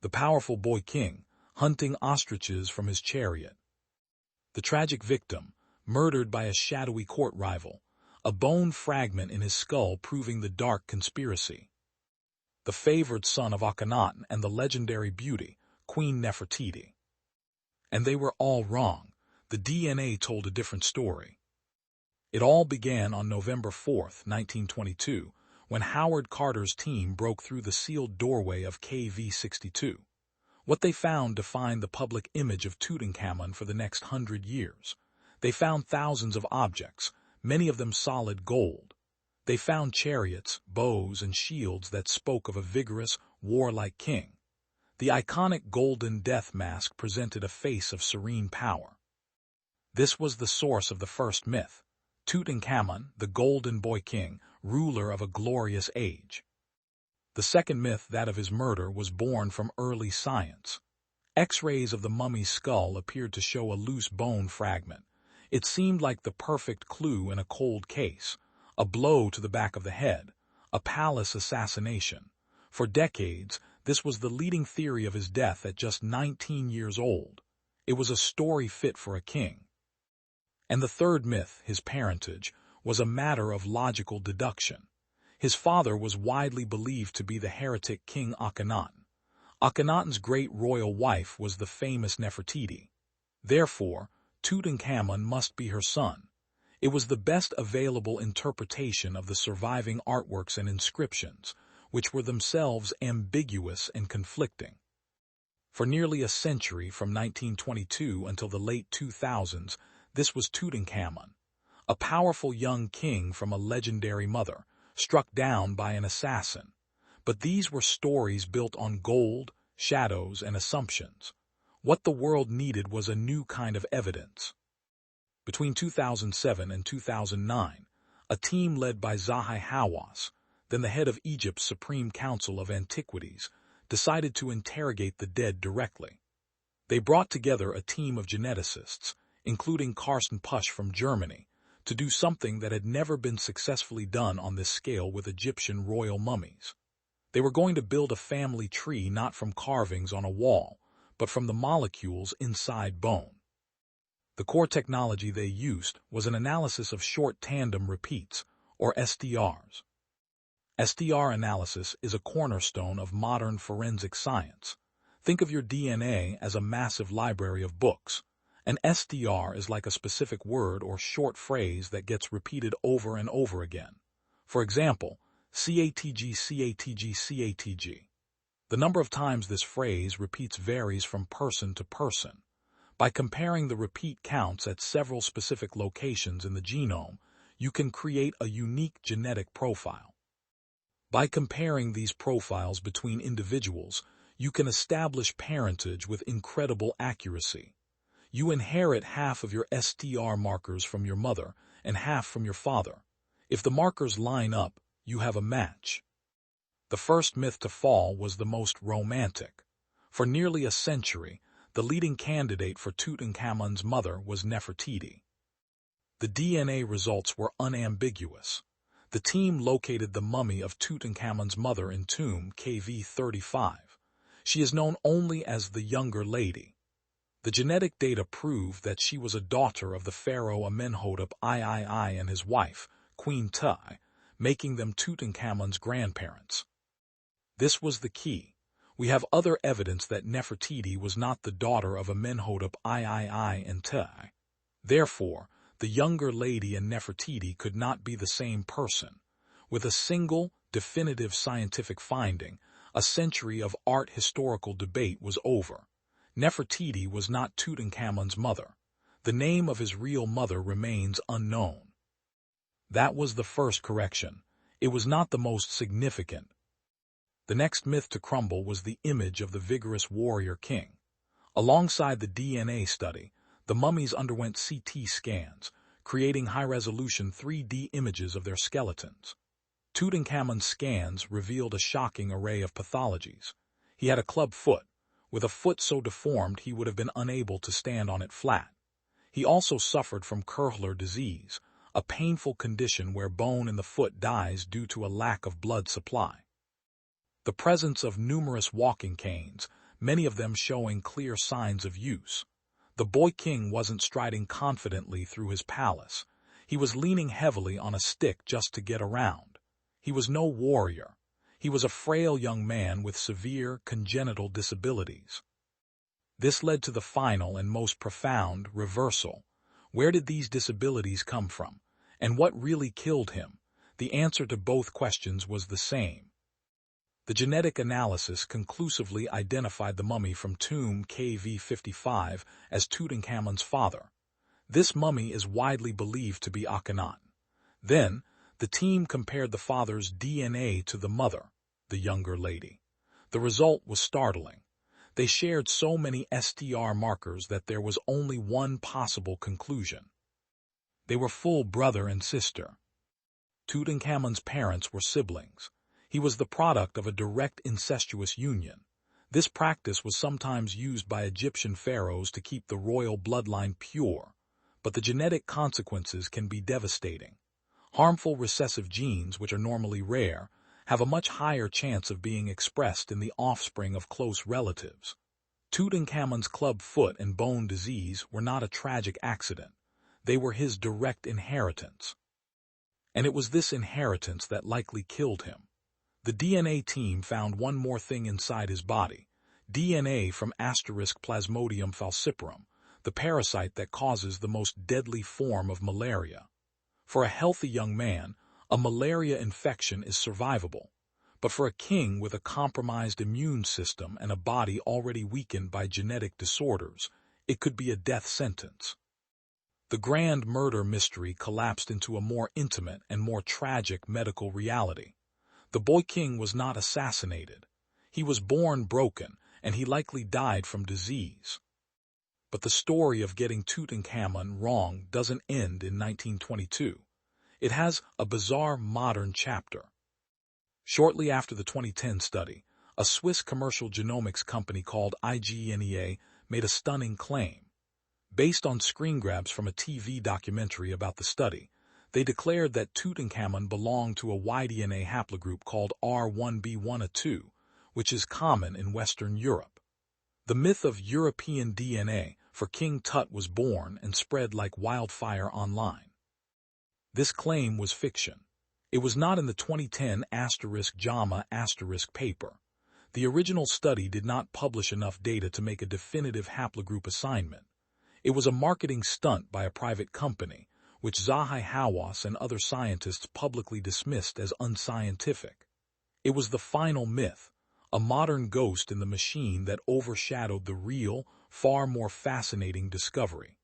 the powerful boy king, hunting ostriches from his chariot. The tragic victim, murdered by a shadowy court rival, a bone fragment in his skull proving the dark conspiracy. The favored son of Akhenaten and the legendary beauty, Queen Nefertiti. And they were all wrong. The DNA told a different story. It all began on November 4, 1922, when Howard Carter's team broke through the sealed doorway of KV-62. What they found defined the public image of Tutankhamun for the next 100 years. They found thousands of objects, many of them solid gold. They found chariots, bows, and shields that spoke of a vigorous, warlike king. The iconic golden death mask presented a face of serene power. This was the source of the first myth. Tutankhamun, the golden boy king, ruler of a glorious age. The second myth, that of his murder, was born from early science. X-rays of the mummy's skull appeared to show a loose bone fragment. It seemed like the perfect clue in a cold case, a blow to the back of the head, a palace assassination. For decades, this was the leading theory of his death at just 19 years old. It was a story fit for a king. And the third myth, his parentage, was a matter of logical deduction. His father was widely believed to be the heretic King Akhenaten. Akhenaten's great royal wife was the famous Nefertiti. Therefore, Tutankhamun must be her son. It was the best available interpretation of the surviving artworks and inscriptions, which were themselves ambiguous and conflicting. For nearly a century, from 1922 until the late 2000s, this was Tutankhamun, a powerful young king from a legendary mother, struck down by an assassin. But these were stories built on gold, shadows, and assumptions. What the world needed was a new kind of evidence. Between 2007 and 2009, a team led by Zahi Hawass, then the head of Egypt's Supreme Council of Antiquities, decided to interrogate the dead directly. They brought together a team of geneticists, including Carsten Pusch from Germany, to do something that had never been successfully done on this scale with Egyptian royal mummies. They were going to build a family tree not from carvings on a wall, but from the molecules inside bone. The core technology they used was an analysis of short tandem repeats, or STRs. STR analysis is a cornerstone of modern forensic science. Think of your DNA as a massive library of books. An STR is like a specific word or short phrase that gets repeated over and over again. For example, CATG, CATG, CATG. The number of times this phrase repeats varies from person to person. By comparing the repeat counts at several specific locations in the genome, you can create a unique genetic profile. By comparing these profiles between individuals, you can establish parentage with incredible accuracy. You inherit half of your STR markers from your mother and half from your father. If the markers line up, you have a match. The first myth to fall was the most romantic. For nearly a century, the leading candidate for Tutankhamun's mother was Nefertiti. The DNA results were unambiguous. The team located the mummy of Tutankhamun's mother in tomb KV-35. She is known only as the younger lady. The genetic data proved that she was a daughter of the pharaoh Amenhotep III and his wife, Queen Tut, making them Tutankhamun's grandparents. This was the key. We have other evidence that Nefertiti was not the daughter of Amenhotep III and Tut. Therefore, the younger lady and Nefertiti could not be the same person. With a single, definitive scientific finding, a century of art historical debate was over. Nefertiti was not Tutankhamun's mother. The name of his real mother remains unknown. That was the first correction. It was not the most significant. The next myth to crumble was the image of the vigorous warrior king. Alongside the DNA study, the mummies underwent CT scans, creating high-resolution 3D images of their skeletons. Tutankhamun's scans revealed a shocking array of pathologies. He had a club foot, with a foot so deformed he would have been unable to stand on it flat. He also suffered from Köhler disease, a painful condition where bone in the foot dies due to a lack of blood supply. The presence of numerous walking canes, many of them showing clear signs of use. The boy king wasn't striding confidently through his palace. He was leaning heavily on a stick just to get around. He was no warrior. He was a frail young man with severe congenital disabilities. This led to the final and most profound reversal. Where did these disabilities come from? And what really killed him? The answer to both questions was the same. The genetic analysis conclusively identified the mummy from tomb KV55 as Tutankhamun's father. This mummy is widely believed to be Akhenaten. Then, the team compared the father's DNA to the mother, the younger lady. The result was startling. They shared so many STR markers that there was only one possible conclusion. They were full brother and sister. Tutankhamun's parents were siblings. He was the product of a direct incestuous union. This practice was sometimes used by Egyptian pharaohs to keep the royal bloodline pure, but the genetic consequences can be devastating. Harmful recessive genes, which are normally rare, have a much higher chance of being expressed in the offspring of close relatives. Tutankhamun's club foot and bone disease were not a tragic accident. They were his direct inheritance. And it was this inheritance that likely killed him. The DNA team found one more thing inside his body, DNA from Plasmodium falciparum, the parasite that causes the most deadly form of malaria. For a healthy young man, a malaria infection is survivable, but for a king with a compromised immune system and a body already weakened by genetic disorders, it could be a death sentence. The grand murder mystery collapsed into a more intimate and more tragic medical reality. The boy king was not assassinated. He was born broken, and he likely died from disease. But the story of getting Tutankhamun wrong doesn't end in 1922. It has a bizarre modern chapter. Shortly after the 2010 study, a Swiss commercial genomics company called IGNEA made a stunning claim. Based on screen grabs from a TV documentary about the study, they declared that Tutankhamun belonged to a Y-DNA haplogroup called R1b1a2, which is common in Western Europe. The myth of European DNA for King Tut was born and spread like wildfire online. This claim was fiction. It was not in the 2010 JAMA paper. The original study did not publish enough data to make a definitive haplogroup assignment. It was a marketing stunt by a private company, which Zahi Hawass and other scientists publicly dismissed as unscientific. It was the final myth, a modern ghost in the machine that overshadowed the real, far more fascinating discovery.